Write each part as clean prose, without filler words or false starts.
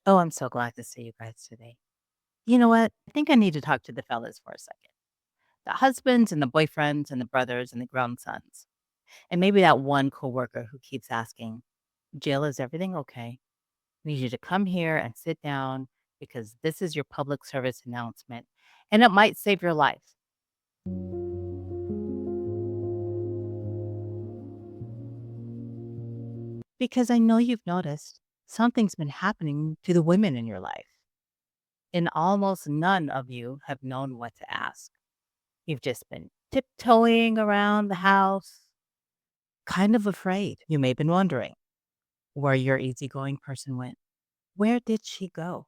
Oh, I'm so glad to see you guys today. You know what? I think I need to talk to the fellas for a second. The husbands and the boyfriends and the brothers and the grown sons. And maybe that one coworker who keeps asking, Jill, is everything okay? I need you to come here and sit down because this is your public service announcement and it might save your life. Because I know you've noticed something's been happening to the women in your life, and almost none of you have known what to ask. You've just been tiptoeing around the house, kind of afraid. You may have been wondering where your easygoing person went. Where did she go?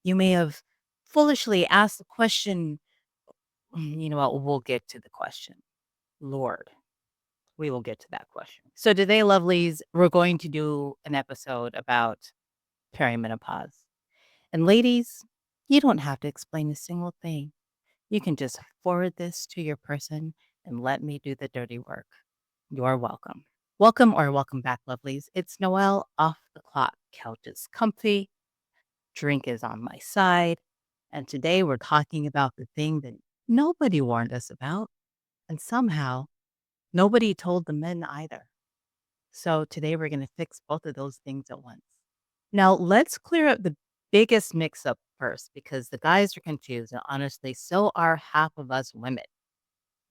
You may have foolishly asked the question. You know what? We'll get to the question. Lord, we will get to that question. So, today, lovelies, we're going to do an episode about perimenopause. And, ladies, you don't have to explain a single thing. You can just forward this to your person and let me do the dirty work. You're welcome. Welcome or welcome back, lovelies. It's Noelle off the clock. Couch is comfy, drink is on my side, and today we're talking about the thing that nobody warned us about, and somehow nobody told the men either. So today we're going to fix both of those things at once. Now, let's clear up the biggest mix up first because the guys are confused, and honestly, so are half of us women.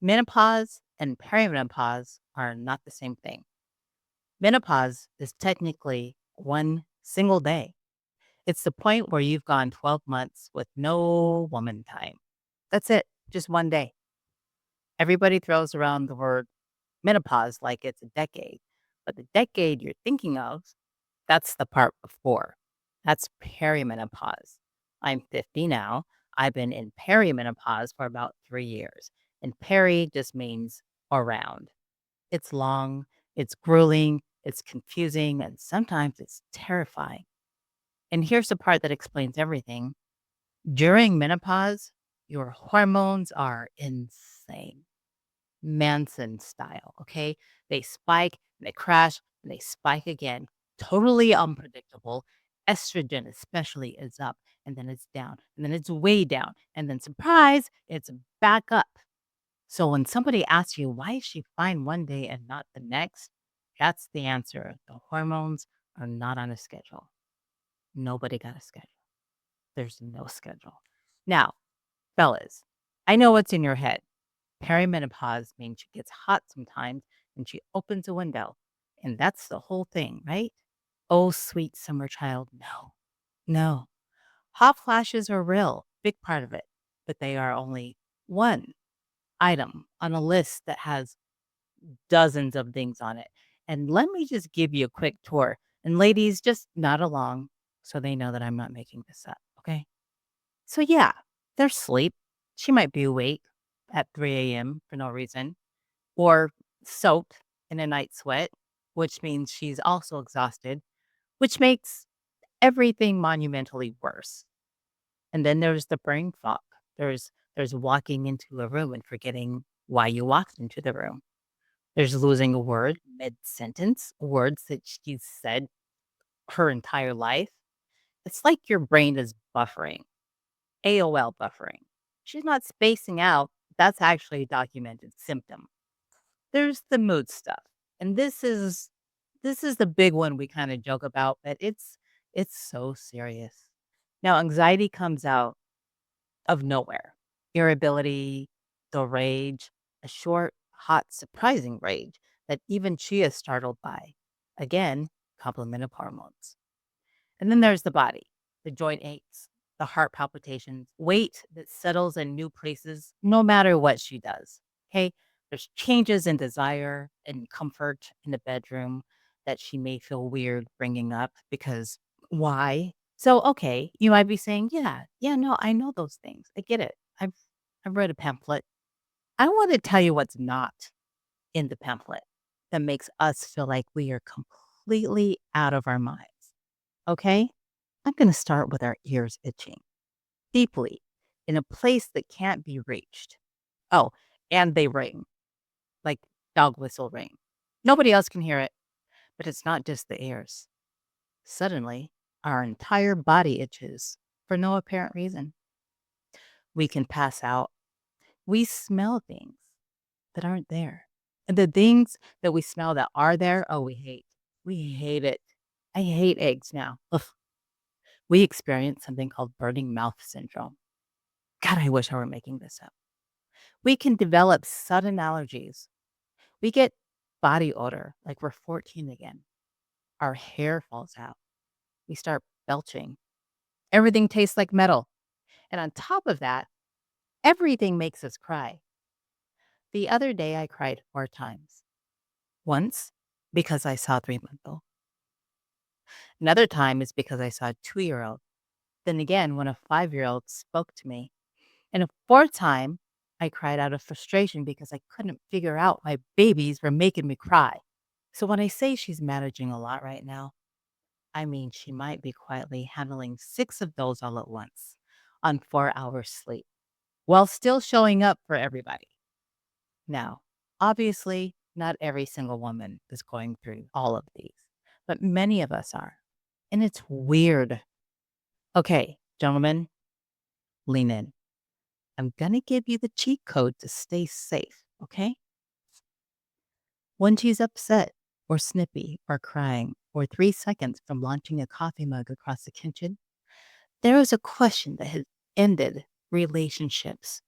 Menopause and perimenopause are not the same thing. Menopause is technically one single day. It's the point where you've gone 12 months with no woman time. That's it, just one day. Everybody throws around the word menopause like it's a decade, but the decade you're thinking of, that's the part before. That's perimenopause. I'm 50 now. I've been in perimenopause for about 3 years, and peri just means around. It's long, it's grueling, it's confusing, and sometimes it's terrifying. And here's the part that explains everything. During menopause, your hormones are insane. Manson style, okay? They spike, and they crash, and they spike again. Totally unpredictable. Estrogen, especially, is up, and then it's down, and then it's way down, and then surprise, it's back up. So when somebody asks you, why is she fine one day and not the next? That's the answer. The hormones are not on a schedule. Nobody got a schedule. There's no schedule. Now, fellas, I know what's in your head. Perimenopause means she gets hot sometimes and she opens a window. And that's the whole thing, right? Oh, sweet summer child. No, no. Hot flashes are real, big part of it, but they are only one item on a list that has dozens of things on it. And let me just give you a quick tour. And ladies, just nod along so they know that I'm not making this up. Okay. So, yeah, there's sleep. She might be awake at 3 a.m. for no reason or soaked in a night sweat, which means she's also exhausted, which makes everything monumentally worse. And then there's the brain fog. There's walking into a room and forgetting why you walked into the room. There's losing a word mid-sentence, words that she's said her entire life. It's like your brain is buffering, AOL buffering. She's not spacing out. That's actually a documented symptom. There's the mood stuff. And this is the big one we kind of joke about, but it's so serious. Now, anxiety comes out of nowhere. Irritability, the rage, a short, hot, surprising rage that even she is startled by. Again, complement of hormones. And then there's the body, the joint aches, the heart palpitations, weight that settles in new places no matter what she does. Okay. There's changes in desire and comfort in the bedroom that she may feel weird bringing up because why? So, okay, you might be saying, yeah, yeah, no, I know those things. I get it. I've read a pamphlet. I want to tell you what's not in the pamphlet that makes us feel like we are completely out of our minds. Okay? I'm going to start with our ears itching deeply in a place that can't be reached. Oh, and they ring like dog whistle ring. Nobody else can hear it, but it's not just the ears. Suddenly, Our entire body itches for no apparent reason. We can pass out. We smell things that aren't there. And the things that we smell that are there, oh, we hate. We hate it. I hate eggs now. Ugh. We experience something called burning mouth syndrome. God, I wish I were making this up. We can develop sudden allergies. We get body odor like we're 14 again. Our hair falls out. We start belching. Everything tastes like metal. And on top of that, everything makes us cry. The other day, I cried 4 times. Once, because I saw a 3-month-old. Another time is because I saw a 2-year-old. Then again, when a 5-year-old spoke to me. And a fourth time, I cried out of frustration because I couldn't figure out why babies were making me cry. So when I say she's managing a lot right now, I mean she might be quietly handling 6 of those all at once on 4 hours sleep while still showing up for everybody. Now, obviously, not every single woman is going through all of these, but many of us are. And it's weird. Okay, gentlemen, lean in. I'm going to give you the cheat code to stay safe, okay? When she's upset or snippy or crying or 3 seconds from launching a coffee mug across the kitchen, there is a question that has ended relationships.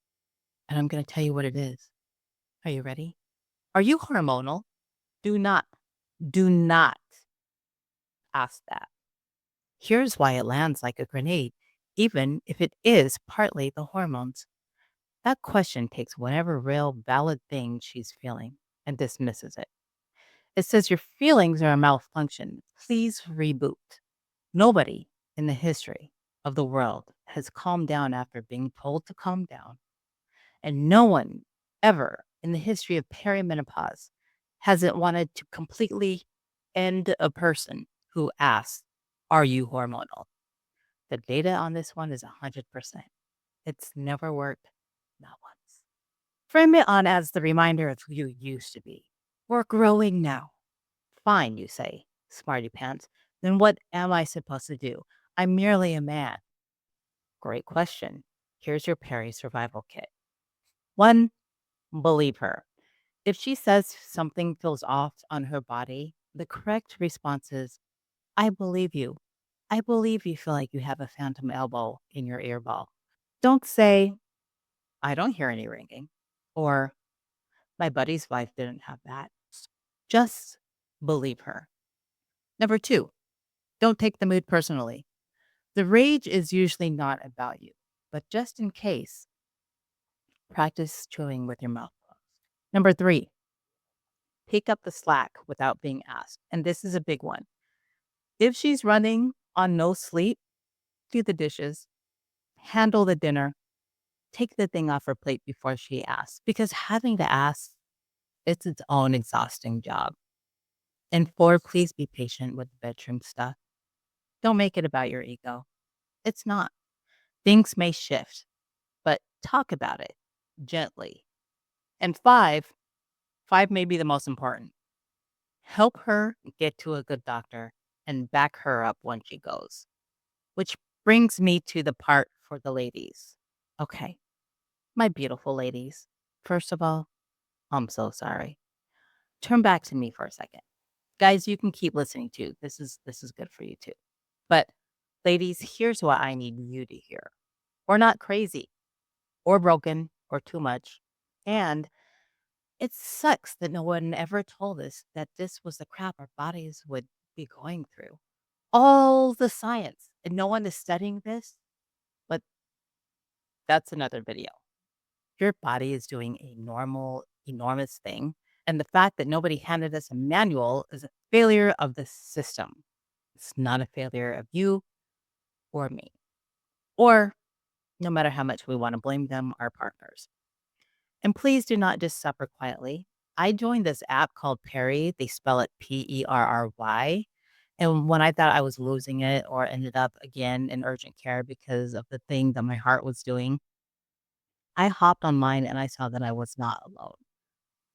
And I'm going to tell you what it is. Are you ready? Are you hormonal? Do not, do not ask that. Here's why it lands like a grenade, even if it is partly the hormones. That question takes whatever real valid thing she's feeling and dismisses it. It says your feelings are a malfunction. Please reboot. Nobody in the history of the world has calmed down after being told to calm down. And no one ever in the history of perimenopause hasn't wanted to completely end a person who asks, are you hormonal? The data on this one is 100%. It's never worked, not once. Frame it on as the reminder of who you used to be. We're growing now. Fine, you say, smarty pants. Then what am I supposed to do? I'm merely a man. Great question. Here's your Peri Survival Kit. 1. Believe her. If she says something feels off on her body, the correct response is, I believe you. I believe you feel like you have a phantom elbow in your earball. Don't say, I don't hear any ringing, or my buddy's wife didn't have that. Just believe her. Number 2, don't take the mood personally. The rage is usually not about you, but just in case, practice chewing with your mouth closed. Number 3, pick up the slack without being asked. And this is a big one. If she's running on no sleep, do the dishes, handle the dinner, take the thing off her plate before she asks, because having to ask, it's its own exhausting job. And 4, please be patient with the bedroom stuff. Don't make it about your ego. It's not. Things may shift, but talk about it gently. And 5 may be the most important. Help her get to a good doctor and back her up when she goes. Which brings me to the part for the ladies. Okay, my beautiful ladies. First of all, I'm so sorry. Turn back to me for a second. Guys, you can keep listening too. This is good for you too. But ladies, here's what I need you to hear. We're not crazy or broken or too much. And it sucks that no one ever told us that this was the crap our bodies would be going through. All the science, and no one is studying this, but that's another video. Your body is doing a normal, enormous thing. And the fact that nobody handed us a manual is a failure of the system. It's not a failure of you or me, or no matter how much we want to blame them, our partners. And please do not just suffer quietly. I joined this app called Peri. They spell it Perry. And when I thought I was losing it or ended up again in urgent care because of the thing that my heart was doing, I hopped online and I saw that I was not alone.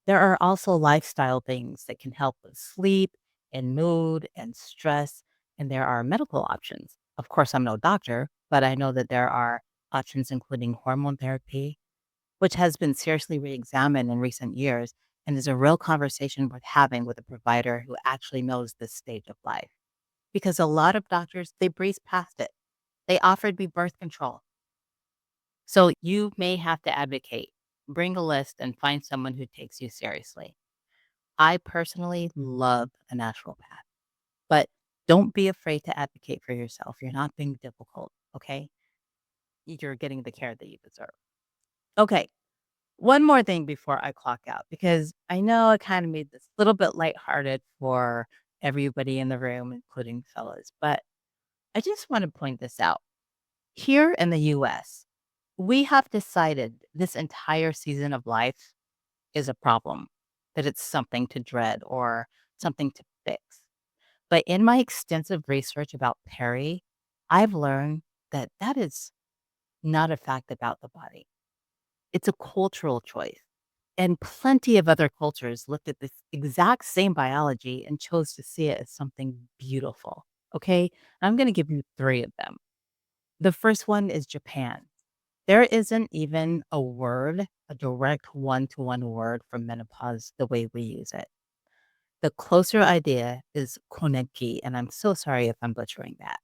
There are also lifestyle things that can help with sleep and mood and stress And there are medical options. Of course, I'm no doctor, but I know that there are options including hormone therapy, which has been seriously re-examined in recent years and is a real conversation worth having with a provider who actually knows this stage of life. Because a lot of doctors, they breeze past it. They offered me birth control. So you may have to advocate, bring a list, and find someone who takes you seriously. I personally love a naturopath, but don't be afraid to advocate for yourself. You're not being difficult, okay? You're getting the care that you deserve. Okay, one more thing before I clock out, because I know I kind of made this a little bit lighthearted for everybody in the room, including fellas, but I just want to point this out. Here in the US, we have decided this entire season of life is a problem, that it's something to dread or something to fix. But in my extensive research about Peri, I've learned that that is not a fact about the body. It's a cultural choice. And plenty of other cultures looked at this exact same biology and chose to see it as something beautiful. Okay. I'm going to give you three of them. The first one is Japan. There isn't even a word, a direct one-to-one word for menopause the way we use it. The closer idea is koneki, and I'm so sorry if I'm butchering that,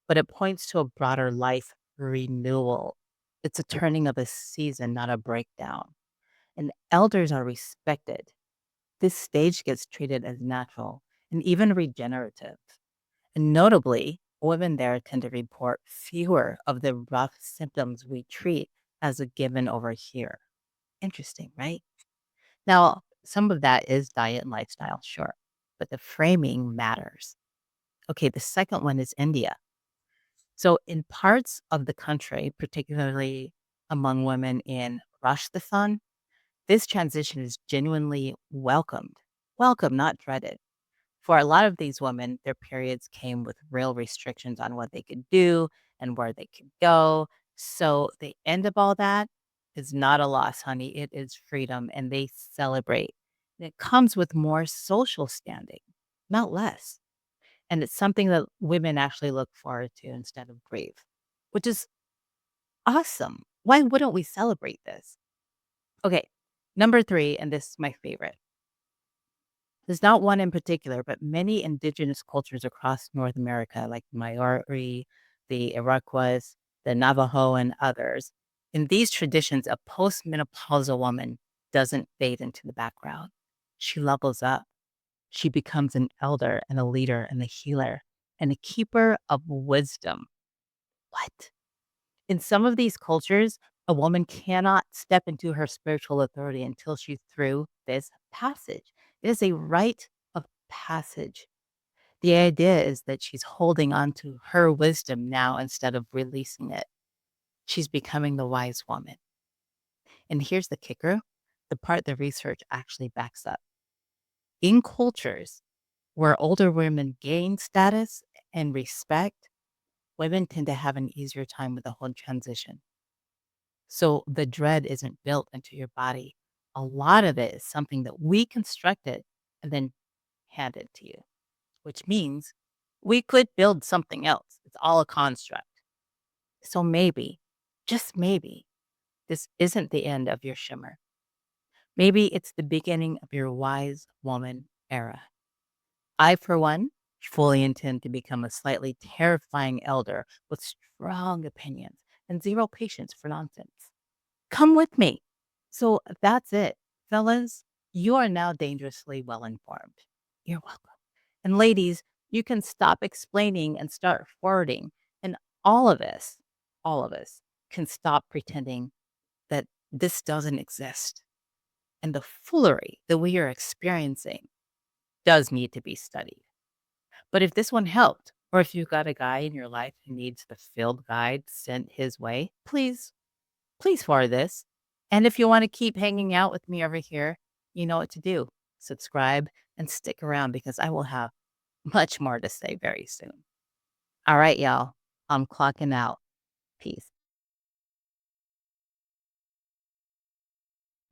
but it points to a broader life renewal. It's a turning of a season, not a breakdown. And elders are respected. This stage gets treated as natural and even regenerative. And notably, women there tend to report fewer of the rough symptoms we treat as a given over here. Interesting, right? Now, some of that is diet and lifestyle, sure, but the framing matters. Okay, the second one is India. So, in parts of the country, particularly among women in Rajasthan, this transition is genuinely welcomed. Welcome, not dreaded. For a lot of these women, their periods came with real restrictions on what they could do and where they could go. So the end of all that is not a loss, honey. It is freedom, and they celebrate. And it comes with more social standing, not less. And it's something that women actually look forward to instead of grieve, which is awesome. Why wouldn't we celebrate this? Okay, number three, and this is my favorite. There's not one in particular, but many indigenous cultures across North America, like Maori, the Iroquois, the Navajo, and others. In these traditions, a postmenopausal woman doesn't fade into the background. She levels up. She becomes an elder and a leader and a healer and a keeper of wisdom. What? In some of these cultures, a woman cannot step into her spiritual authority until she's through this passage. It is a rite of passage. The idea is that she's holding on to her wisdom now instead of releasing it. She's becoming the wise woman. And here's the kicker, the part the research actually backs up. In cultures where older women gain status and respect, women tend to have an easier time with the whole transition. So the dread isn't built into your body. A lot of it is something that we constructed and then handed to you, which means we could build something else. It's all a construct. So maybe, just maybe, this isn't the end of your shimmer. Maybe it's the beginning of your wise woman era. I, for one, fully intend to become a slightly terrifying elder with strong opinions and zero patience for nonsense. Come with me. So that's it. Fellas, you are now dangerously well informed. You're welcome. And ladies, you can stop explaining and start forwarding. And all of us, all of us can stop pretending that this doesn't exist. And the foolery that we are experiencing does need to be studied. But if this one helped, or if you've got a guy in your life who needs the field guide sent his way, please forward this. And if you want to keep hanging out with me over here, you know what to do. Subscribe and stick around because I will have much more to say very soon. All right, y'all. I'm clocking out. Peace.